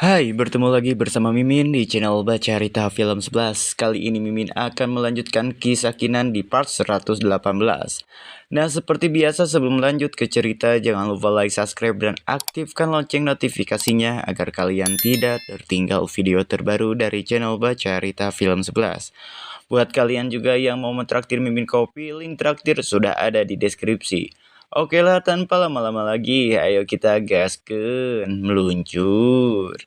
Hai, bertemu lagi bersama Mimin di channel Baca Rita Film 11. Kali ini Mimin akan melanjutkan kisah Kinan di part 118. Nah, seperti biasa sebelum lanjut ke cerita, jangan lupa like, subscribe, dan aktifkan lonceng notifikasinya agar kalian tidak tertinggal video terbaru dari channel Baca Rita Film 11. Buat kalian juga yang mau mentraktir Mimin kopi, link traktir sudah ada di deskripsi. Oke lah, tanpa lama-lama lagi, ayo kita gaskeun meluncur.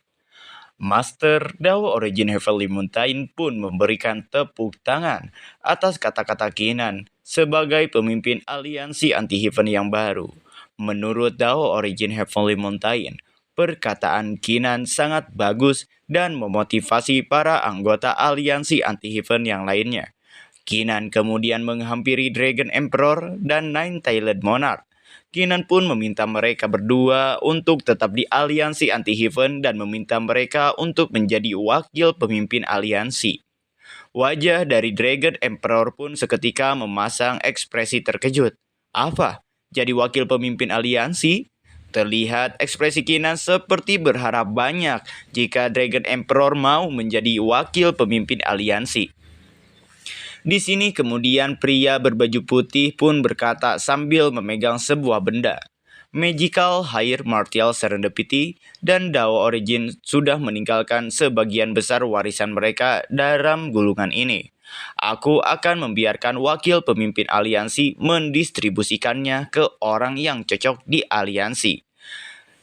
Master Dao Origin Heavenly Mountain pun memberikan tepuk tangan atas kata-kata Kinan sebagai pemimpin aliansi anti-Heaven yang baru. Menurut Dao Origin Heavenly Mountain, perkataan Kinan sangat bagus dan memotivasi para anggota aliansi anti-Heaven yang lainnya. Kinan kemudian menghampiri Dragon Emperor dan Nine-Tailed Monarch. Kinan pun meminta mereka berdua untuk tetap di aliansi anti-Heaven dan meminta mereka untuk menjadi wakil pemimpin aliansi. Wajah dari Dragon Emperor pun seketika memasang ekspresi terkejut. Apa? Jadi wakil pemimpin aliansi? Terlihat ekspresi Kinan seperti berharap banyak jika Dragon Emperor mau menjadi wakil pemimpin aliansi. Di sini kemudian pria berbaju putih pun berkata sambil memegang sebuah benda. Magical Higher Martial Serendipity dan Dao Origin sudah meninggalkan sebagian besar warisan mereka dalam gulungan ini. Aku akan membiarkan wakil pemimpin aliansi mendistribusikannya ke orang yang cocok di aliansi.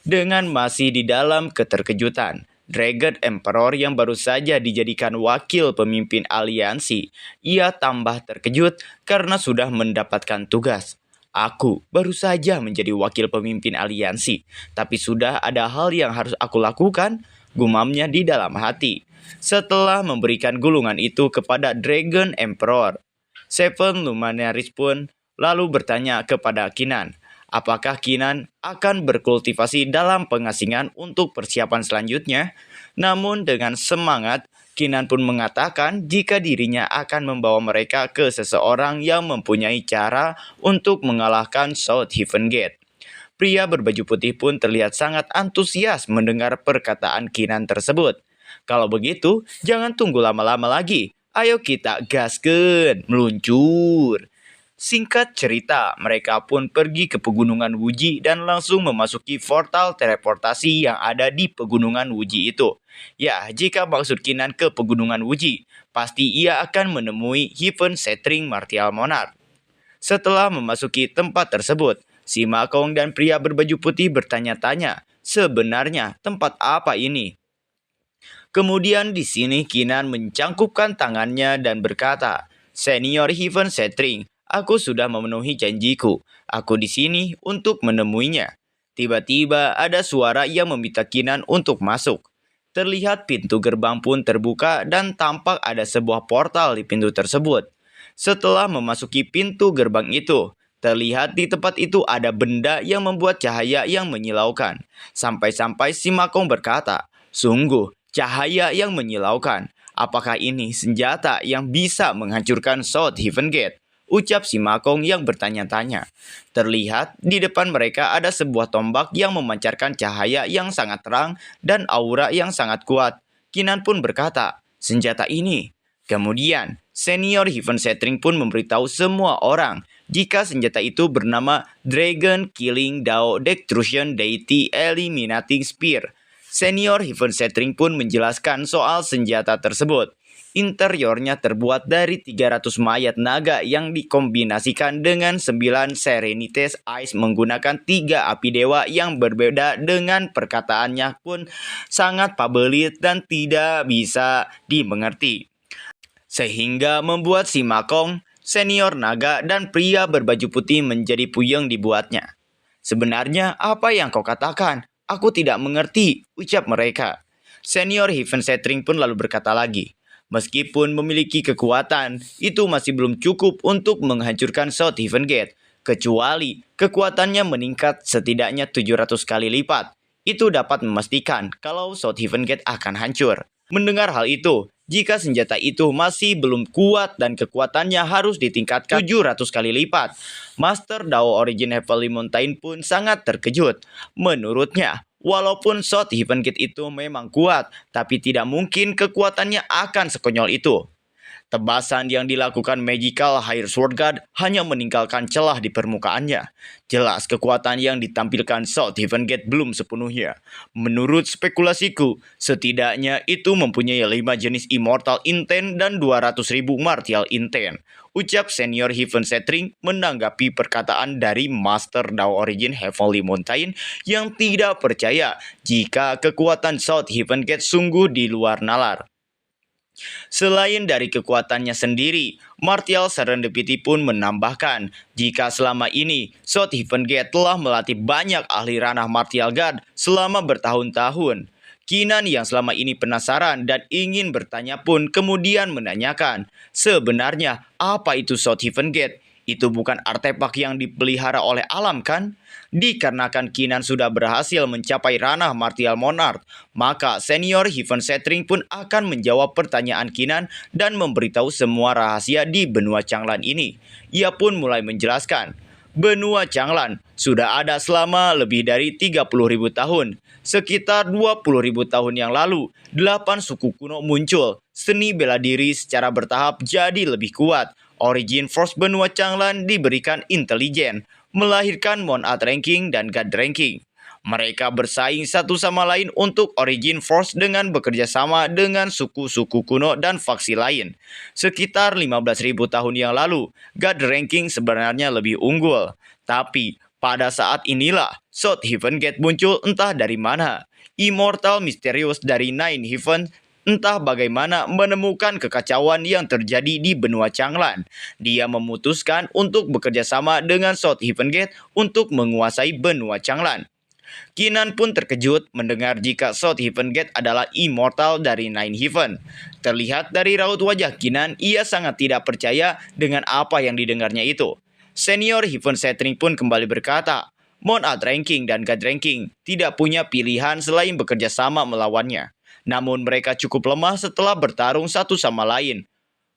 Dengan masih di dalam keterkejutan, Dragon Emperor yang baru saja dijadikan wakil pemimpin aliansi, ia tambah terkejut karena sudah mendapatkan tugas. Aku baru saja menjadi wakil pemimpin aliansi, tapi sudah ada hal yang harus aku lakukan, gumamnya di dalam hati. Setelah memberikan gulungan itu kepada Dragon Emperor, Seven Luminaries pun lalu bertanya kepada Kinan, apakah Kinan akan berkultivasi dalam pengasingan untuk persiapan selanjutnya? Namun dengan semangat, Kinan pun mengatakan jika dirinya akan membawa mereka ke seseorang yang mempunyai cara untuk mengalahkan South Heaven Gate. Pria berbaju putih pun terlihat sangat antusias mendengar perkataan Kinan tersebut. Kalau begitu, jangan tunggu lama-lama lagi. Ayo kita gaskeun, meluncur. Singkat cerita, mereka pun pergi ke pegunungan Wuji dan langsung memasuki portal teleportasi yang ada di pegunungan Wuji itu. Ya, jika maksud Kinan ke pegunungan Wuji, pasti ia akan menemui Heaven Shattering Martial Monarch. Setelah memasuki tempat tersebut, si Makong dan pria berbaju putih bertanya-tanya, sebenarnya tempat apa ini? Kemudian di sini Kinan mencangkupkan tangannya dan berkata, Senior Heaven Shattering, aku sudah memenuhi janjiku. Aku di sini untuk menemuinya. Tiba-tiba ada suara yang meminta Kinan untuk masuk. Terlihat pintu gerbang pun terbuka dan tampak ada sebuah portal di pintu tersebut. Setelah memasuki pintu gerbang itu, terlihat di tempat itu ada benda yang membuat cahaya yang menyilaukan. Sampai-sampai si Makong berkata, sungguh cahaya yang menyilaukan. Apakah ini senjata yang bisa menghancurkan South Heaven Gate? Ucap si Makong yang bertanya-tanya. Terlihat di depan mereka ada sebuah tombak yang memancarkan cahaya yang sangat terang dan aura yang sangat kuat. Kinan pun berkata, senjata ini. Kemudian, Senior Heaven Shattering pun memberitahu semua orang jika senjata itu bernama Dragon Killing Dao Destruction Deity Eliminating Spear. Senior Heaven Shattering pun menjelaskan soal senjata tersebut. Interiornya terbuat dari 300 mayat naga yang dikombinasikan dengan 9 Serenites Ice menggunakan 3 api dewa yang berbeda dengan perkataannya pun sangat pabelit dan tidak bisa dimengerti. Sehingga membuat si Makong, senior naga dan pria berbaju putih menjadi puyeng dibuatnya. Sebenarnya apa yang kau katakan? Aku tidak mengerti, ucap mereka. Senior Heaven Shattering pun lalu berkata lagi, meskipun memiliki kekuatan, itu masih belum cukup untuk menghancurkan South Heaven Gate. Kecuali kekuatannya meningkat setidaknya 700 kali lipat. Itu dapat memastikan kalau South Heaven Gate akan hancur. Mendengar hal itu, jika senjata itu masih belum kuat dan kekuatannya harus ditingkatkan 700 kali lipat, Master Dao Origin Heavenly Mountain pun sangat terkejut. Menurutnya, Walaupun South Heaven Gate itu memang kuat, tapi tidak mungkin kekuatannya akan sekonyol itu. Tebasan yang dilakukan Magical High Sword Guard hanya meninggalkan celah di permukaannya. Jelas kekuatan yang ditampilkan South Heaven Gate belum sepenuhnya. Menurut spekulasiku, setidaknya itu mempunyai 5 jenis Immortal Intent dan 200.000 Martial Intent. Ucap senior Heaven Setring menanggapi perkataan dari Master Dao Origin Heavenly Mountain yang tidak percaya jika kekuatan South Heaven Gate sungguh di luar nalar. Selain dari kekuatannya sendiri, Martial Serendipity pun menambahkan jika selama ini South Heaven Gate telah melatih banyak ahli ranah Martial Guard selama bertahun-tahun. Keenan yang selama ini penasaran dan ingin bertanya pun kemudian menanyakan, sebenarnya apa itu South Heaven Gate? Itu bukan artefak yang dipelihara oleh alam kan? Dikarenakan Keenan sudah berhasil mencapai ranah Martial Monarch, maka senior Heaven Setring pun akan menjawab pertanyaan Keenan dan memberitahu semua rahasia di benua Changlan ini. Ia pun mulai menjelaskan, benua Changlan sudah ada selama lebih dari 30.000 tahun. Sekitar 20.000 tahun yang lalu, 8 suku kuno muncul. Seni bela diri secara bertahap jadi lebih kuat. Origin Force benua Changlan diberikan intelijen, melahirkan Monarch Ranking dan God Ranking. Mereka bersaing satu sama lain untuk Origin Force dengan bekerja sama dengan suku-suku kuno dan faksi lain. Sekitar 15.000 tahun yang lalu, God Ranking sebenarnya lebih unggul. Tapi, pada saat inilah, South Heaven Gate muncul entah dari mana. Immortal misterius dari Nine Heaven entah bagaimana menemukan kekacauan yang terjadi di benua Changlan. Dia memutuskan untuk bekerja sama dengan South Heaven Gate untuk menguasai benua Changlan. Keenan pun terkejut mendengar jika South Heaven Gate adalah immortal dari Nine Heaven. Terlihat dari raut wajah Keenan, ia sangat tidak percaya dengan apa yang didengarnya itu. Senior Heaven Setring pun kembali berkata, Monarch Ranking dan God Ranking tidak punya pilihan selain bekerja sama melawannya. Namun mereka cukup lemah setelah bertarung satu sama lain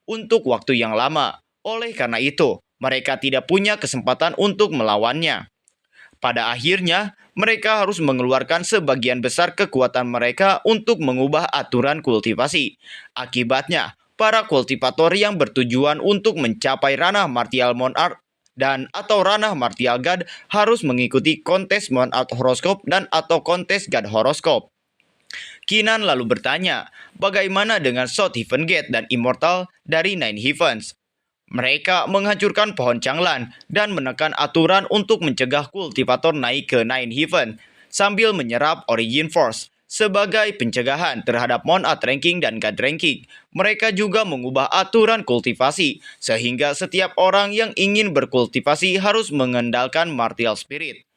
untuk waktu yang lama. Oleh karena itu, mereka tidak punya kesempatan untuk melawannya. Pada akhirnya, mereka harus mengeluarkan sebagian besar kekuatan mereka untuk mengubah aturan kultivasi. Akibatnya, para kultivator yang bertujuan untuk mencapai ranah Martial Monarch dan atau ranah Martial God harus mengikuti kontes Monarch Horoscope dan atau kontes God Horoscope. Keenan lalu bertanya, bagaimana dengan South Heaven Gate dan Immortal dari Nine Heavens? Mereka menghancurkan pohon Changlan dan menekan aturan untuk mencegah kultivator naik ke Nine Heaven sambil menyerap Origin Force. Sebagai pencegahan terhadap Monarch Ranking dan God Ranking, mereka juga mengubah aturan kultivasi sehingga setiap orang yang ingin berkultivasi harus mengendalikan Martial Spirit.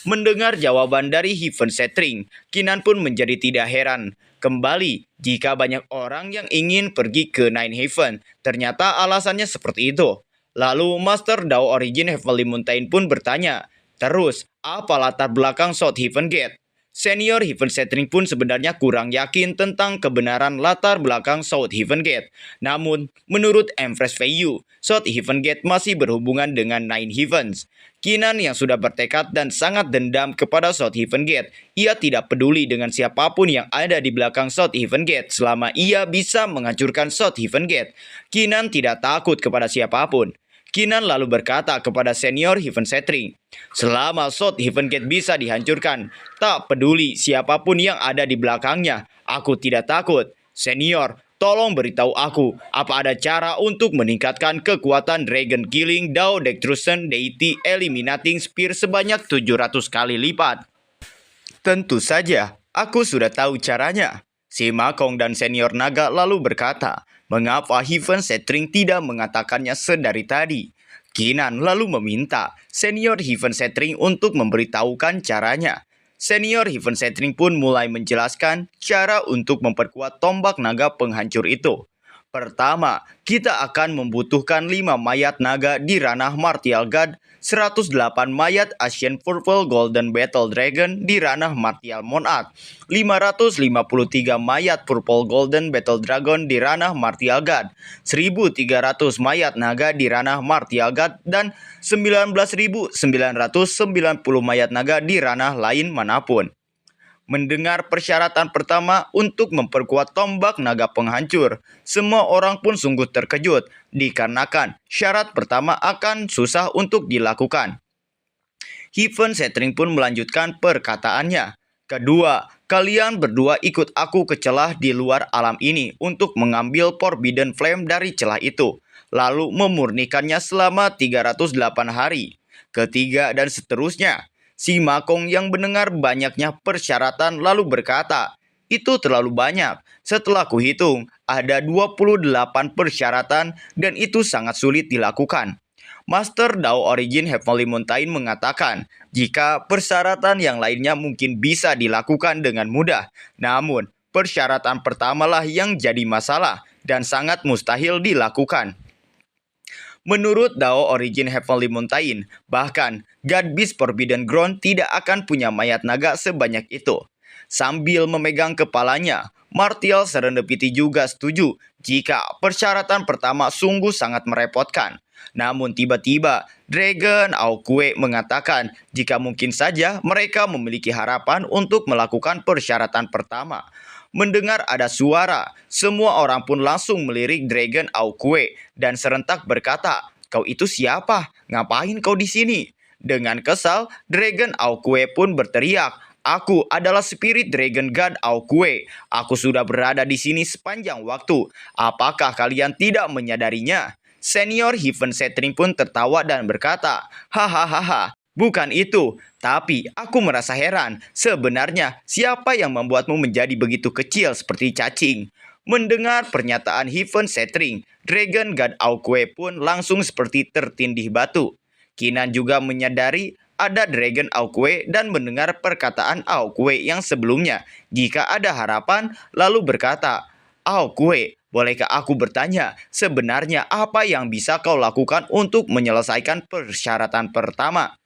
Mendengar jawaban dari Heaven Setring, Keenan pun menjadi tidak heran. Kembali, jika banyak orang yang ingin pergi ke Nine Heaven, ternyata alasannya seperti itu. Lalu Master Dao Origin Heavenly Mountain pun bertanya, terus, apa latar belakang South Heaven Gate? Senior Heaven Setring pun sebenarnya kurang yakin tentang kebenaran latar belakang South Heaven Gate. Namun, menurut Empress Feiyu, South Heaven Gate masih berhubungan dengan Nine Heavens. Keenan yang sudah bertekad dan sangat dendam kepada South Heaven Gate, ia tidak peduli dengan siapapun yang ada di belakang South Heaven Gate selama ia bisa menghancurkan South Heaven Gate. Keenan tidak takut kepada siapapun. Keenan lalu berkata kepada senior Heaven Setring, selama South Heaven Gate bisa dihancurkan, tak peduli siapapun yang ada di belakangnya, aku tidak takut. Senior, tolong beritahu aku, apa ada cara untuk meningkatkan kekuatan Dragon Killing Dao Destruction Deity Eliminating Spear sebanyak 700 kali lipat? Tentu saja, aku sudah tahu caranya. Si Makong dan senior naga lalu berkata, mengapa Heaven Setring tidak mengatakannya sedari tadi? Keenan lalu meminta senior Heaven Setring untuk memberitahukan caranya. Senior Heaven Setring pun mulai menjelaskan cara untuk memperkuat tombak naga penghancur itu. Pertama, kita akan membutuhkan 5 mayat naga di ranah Martial God, 108 mayat Asian Purple Golden Battle Dragon di ranah Martial Monarch, 553 mayat Purple Golden Battle Dragon di ranah Martial God, 1.300 mayat naga di ranah Martial God, dan 19.990 mayat naga di ranah lain manapun. Mendengar persyaratan pertama untuk memperkuat tombak naga penghancur, semua orang pun sungguh terkejut dikarenakan syarat pertama akan susah untuk dilakukan. Heaven Setring pun melanjutkan perkataannya. Kedua, kalian berdua ikut aku ke celah di luar alam ini untuk mengambil Forbidden Flame dari celah itu, lalu memurnikannya selama 308 hari. Ketiga dan seterusnya. Si Makong yang mendengar banyaknya persyaratan lalu berkata, itu terlalu banyak. Setelah kuhitung, ada 28 persyaratan dan itu sangat sulit dilakukan. Master Dao Origin Heavenly Mountain mengatakan, jika persyaratan yang lainnya mungkin bisa dilakukan dengan mudah, namun persyaratan pertamalah yang jadi masalah dan sangat mustahil dilakukan. Menurut Dao Origin Heavenly Mountain, bahkan God Beast Forbidden Ground tidak akan punya mayat naga sebanyak itu. Sambil memegang kepalanya, Martial Serendipity juga setuju jika persyaratan pertama sungguh sangat merepotkan. Namun tiba-tiba, Dragon Aokue mengatakan jika mungkin saja mereka memiliki harapan untuk melakukan persyaratan pertama. Mendengar ada suara, semua orang pun langsung melirik Dragon Aokue dan serentak berkata, "Kau itu siapa? Ngapain kau di sini?" Dengan kesal, Dragon Aokue pun berteriak, "Aku adalah Spirit Dragon God Aokue. Aku sudah berada di sini sepanjang waktu. Apakah kalian tidak menyadarinya?" Senior Heaven Setring pun tertawa dan berkata, "Hahaha, bukan itu. Tapi aku merasa heran. Sebenarnya siapa yang membuatmu menjadi begitu kecil seperti cacing?" Mendengar pernyataan Heaven Setring, Dragon God Aokue pun langsung seperti tertindih batu. Kinan juga menyadari ada Dragon Aokue dan mendengar perkataan Aokue yang sebelumnya. Jika ada harapan, lalu berkata, "Aokue, bolehkah aku bertanya, sebenarnya apa yang bisa kau lakukan untuk menyelesaikan persyaratan pertama?"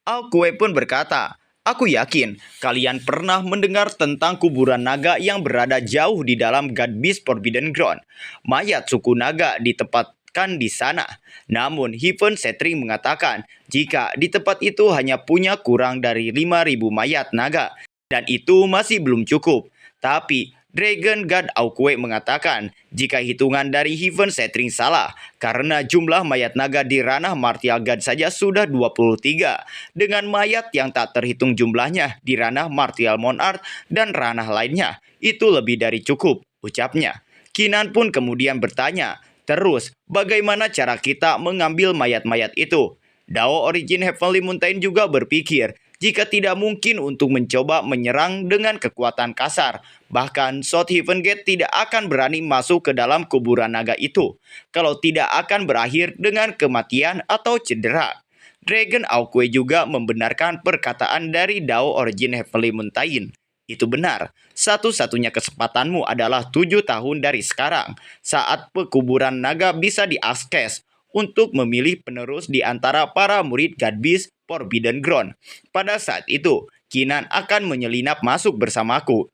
Aokue pun berkata, "Aku yakin kalian pernah mendengar tentang kuburan naga yang berada jauh di dalam God Beast Forbidden Ground. Mayat suku naga ditempatkan di sana. Namun Heaven Setring mengatakan jika di tempat itu hanya punya kurang dari 5.000 mayat naga. Dan itu masih belum cukup. Tapi Dragon God Aokue mengatakan jika hitungan dari Heaven Setring salah karena jumlah mayat naga di ranah Martial God saja sudah 23 dengan mayat yang tak terhitung jumlahnya di ranah Martial Monarch dan ranah lainnya. Itu lebih dari cukup, ucapnya. Kinan pun kemudian bertanya, "Terus, bagaimana cara kita mengambil mayat-mayat itu?" Dao Origin Heavenly Mountain juga berpikir jika tidak mungkin untuk mencoba menyerang dengan kekuatan kasar. Bahkan South Heaven Gate tidak akan berani masuk ke dalam kuburan naga itu kalau tidak akan berakhir dengan kematian atau cedera. Dragon Aokue juga membenarkan perkataan dari Dao Origin Heavenly Mountain. Itu benar, satu-satunya kesempatanmu adalah 7 tahun dari sekarang, saat pekuburan naga bisa diakses untuk memilih penerus di antara para murid God Beast Forbidden Ground. Pada saat itu, Kinan akan menyelinap masuk bersamaku.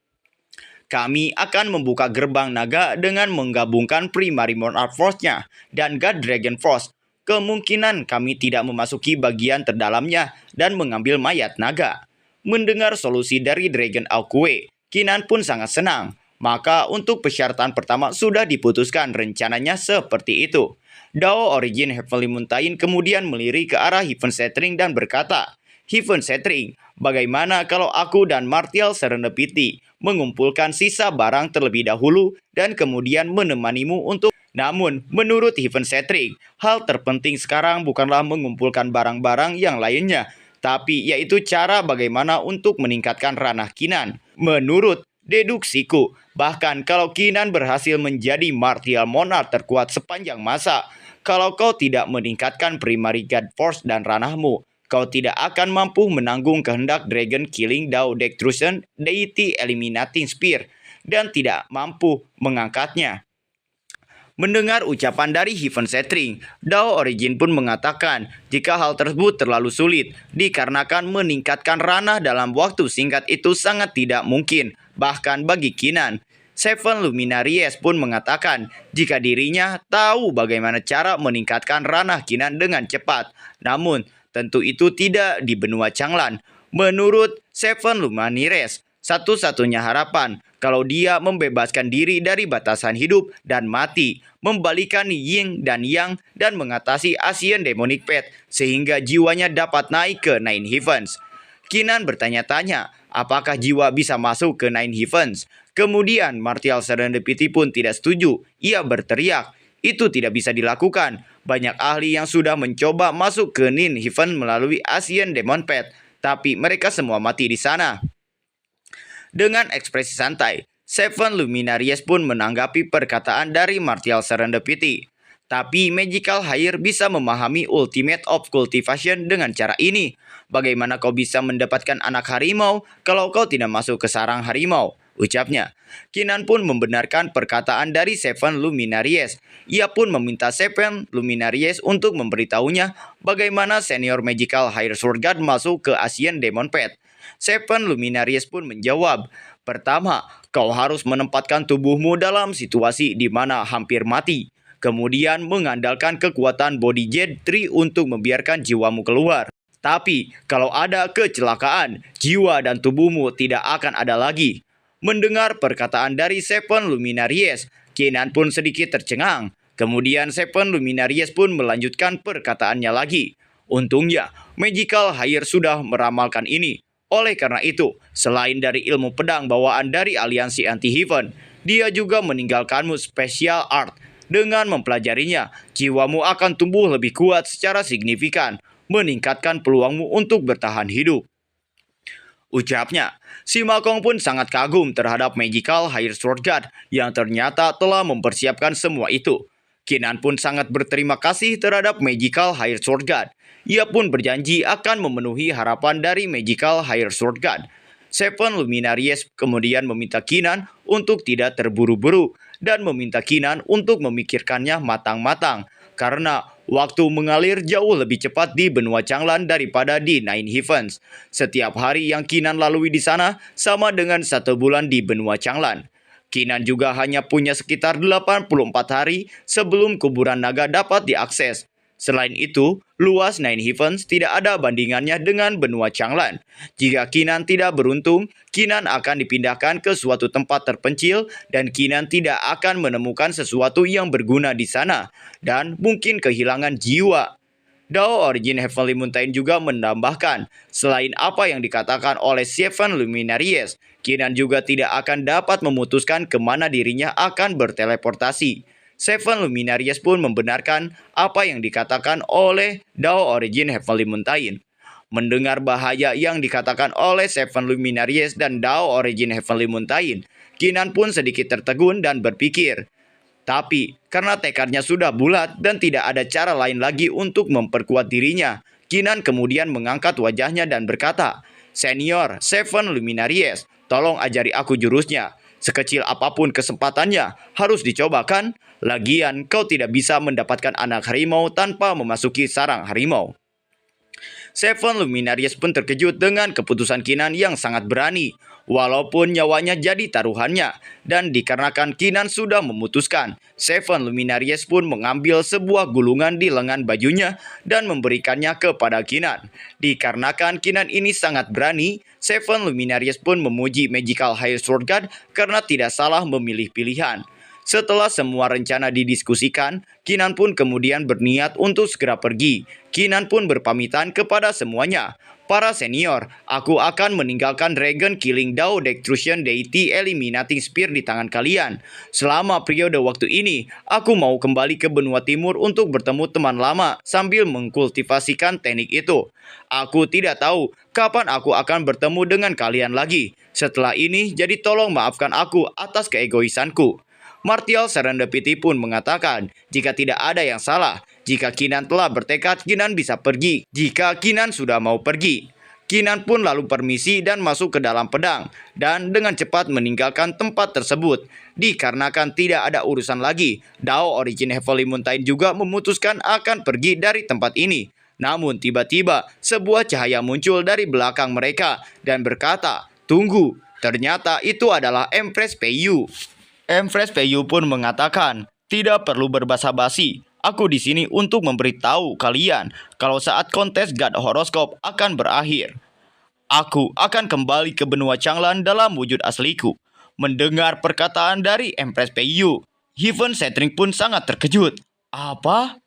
Kami akan membuka gerbang naga dengan menggabungkan Primary Monarch Force-nya dan God Dragon Force. Kemungkinan kami tidak memasuki bagian terdalamnya dan mengambil mayat naga. Mendengar solusi dari Dragon Aokue, Kinan pun sangat senang. Maka untuk persyaratan pertama sudah diputuskan, rencananya seperti itu. Dao Origin Heavenly Mountain kemudian melirik ke arah Heaven Setring dan berkata, "Heaven Setring, bagaimana kalau aku dan Martial Serendipity mengumpulkan sisa barang terlebih dahulu dan kemudian menemanimu untuk..." Namun, menurut Heaven Setring, hal terpenting sekarang bukanlah mengumpulkan barang-barang yang lainnya, tapi yaitu cara bagaimana untuk meningkatkan ranah Kinan. Menurut deduksiku, bahkan kalau Kinan berhasil menjadi Martial Monarch terkuat sepanjang masa, kalau kau tidak meningkatkan Primary God Force dan ranahmu, kau tidak akan mampu menanggung kehendak Dragon Killing Dao Destruction Deity Eliminating Spear dan tidak mampu mengangkatnya. Mendengar ucapan dari Heaven Setring, Dao Origin pun mengatakan jika hal tersebut terlalu sulit dikarenakan meningkatkan ranah dalam waktu singkat itu sangat tidak mungkin, bahkan bagi Kinan. Seven Luminaries pun mengatakan jika dirinya tahu bagaimana cara meningkatkan ranah Kinan dengan cepat, namun tentu itu tidak di benua Changlan. Menurut Seven Luminaries, Satu-satunya harapan kalau dia membebaskan diri dari batasan hidup dan mati, membalikan yin dan yang, dan mengatasi Asian Demonic Path sehingga jiwanya dapat naik ke Nine Heavens. Kinan bertanya-tanya, apakah jiwa bisa masuk ke Nine Heavens? Kemudian Martial Serendipity pun tidak setuju. Ia berteriak, itu tidak bisa dilakukan. Banyak ahli yang sudah mencoba masuk ke Nine Heaven melalui Asian Demon Path, tapi mereka semua mati di sana. Dengan ekspresi santai, Seven Luminaries pun menanggapi perkataan dari Martial Serendipity. Tapi Magical Hire bisa memahami Ultimate of Cultivation dengan cara ini. Bagaimana kau bisa mendapatkan anak harimau kalau kau tidak masuk ke sarang harimau? Ucapnya. Kinan pun membenarkan perkataan dari Seven Luminaries. Ia pun meminta Seven Luminaries untuk memberitahunya bagaimana senior Magical Hire Sword God masuk ke Asian Demon Path. Seven Luminaries pun menjawab, pertama, kau harus menempatkan tubuhmu dalam situasi di mana hampir mati. Kemudian mengandalkan kekuatan Body Jade Tree untuk membiarkan jiwamu keluar. Tapi, kalau ada kecelakaan, jiwa dan tubuhmu tidak akan ada lagi. Mendengar perkataan dari Seven Luminaries, Kinan pun sedikit tercengang. Kemudian Seven Luminaries pun melanjutkan perkataannya lagi. Untungnya, Magical Hire sudah meramalkan ini. Oleh karena itu, selain dari ilmu pedang bawaan dari aliansi Anti-Heaven, dia juga meninggalkanmu Special Art. Dengan mempelajarinya, jiwamu akan tumbuh lebih kuat secara signifikan, meningkatkan peluangmu untuk bertahan hidup. Ucapnya, si Makong pun sangat kagum terhadap Magical Hire Sword God yang ternyata telah mempersiapkan semua itu. Kinan pun sangat berterima kasih terhadap Magical Hire Sword God. Ia pun berjanji akan memenuhi harapan dari Magical Hire Sword God. Seven Luminaries kemudian meminta Kinan untuk tidak terburu-buru dan meminta Kinan untuk memikirkannya matang-matang karena waktu mengalir jauh lebih cepat di benua Changlan daripada di Nine Heavens. Setiap hari yang Kinan lalui di sana sama dengan 1 bulan di benua Changlan. Kinan juga hanya punya sekitar 84 hari sebelum kuburan naga dapat diakses. Selain itu, luas Nine Heavens tidak ada bandingannya dengan benua Changlan. Jika Kinan tidak beruntung, Kinan akan dipindahkan ke suatu tempat terpencil dan Kinan tidak akan menemukan sesuatu yang berguna di sana dan mungkin kehilangan jiwa. Dao Origin Heavenly Mountain juga menambahkan, selain apa yang dikatakan oleh Seven Luminaries, Kinan juga tidak akan dapat memutuskan kemana dirinya akan berteleportasi. Seven Luminaries pun membenarkan apa yang dikatakan oleh Dao Origin Heavenly Mountain. Mendengar bahaya yang dikatakan oleh Seven Luminaries dan Dao Origin Heavenly Mountain, Kinan pun sedikit tertegun dan berpikir. Tapi, karena tekadnya sudah bulat dan tidak ada cara lain lagi untuk memperkuat dirinya, Kinan kemudian mengangkat wajahnya dan berkata, Senior Seven Luminaries, tolong ajari aku jurusnya. Sekecil apapun kesempatannya, harus dicobakan. Lagian, kau tidak bisa mendapatkan anak harimau tanpa memasuki sarang harimau. Seven Luminaries pun terkejut dengan keputusan Kinan yang sangat berani. Walaupun nyawanya jadi taruhannya, dan dikarenakan Kinan sudah memutuskan, Seven Luminaries pun mengambil sebuah gulungan di lengan bajunya dan memberikannya kepada Kinan. Dikarenakan Kinan ini sangat berani, Seven Luminaries pun memuji Magical Hire Sword God karena tidak salah memilih pilihan. Setelah semua rencana didiskusikan, Kinan pun kemudian berniat untuk segera pergi. Kinan pun berpamitan kepada semuanya. Para senior, aku akan meninggalkan Dragon Killing Dao Destruction Deity Eliminating Spear di tangan kalian. Selama periode waktu ini, aku mau kembali ke benua timur untuk bertemu teman lama sambil mengkultivasikan teknik itu. Aku tidak tahu kapan aku akan bertemu dengan kalian lagi. Setelah ini, jadi tolong maafkan aku atas keegoisanku. Martial Serendipity pun mengatakan, jika tidak ada yang salah, jika Kinan telah bertekad, Kinan bisa pergi. Jika Kinan sudah mau pergi, Kinan pun lalu permisi dan masuk ke dalam pedang, dan dengan cepat meninggalkan tempat tersebut. Dikarenakan tidak ada urusan lagi, Dao Origin Heavenly Mountain juga memutuskan akan pergi dari tempat ini. Namun tiba-tiba, sebuah cahaya muncul dari belakang mereka, dan berkata, tunggu, ternyata itu adalah Empress Peiyu. Empress Peiyu pun mengatakan, tidak perlu berbasa-basi. Aku di sini untuk memberitahu kalian kalau saat kontes God Horoscope akan berakhir. Aku akan kembali ke benua Changlan dalam wujud asliku. Mendengar perkataan dari Empress Peiyu, Heaven Setring pun sangat terkejut. Apa?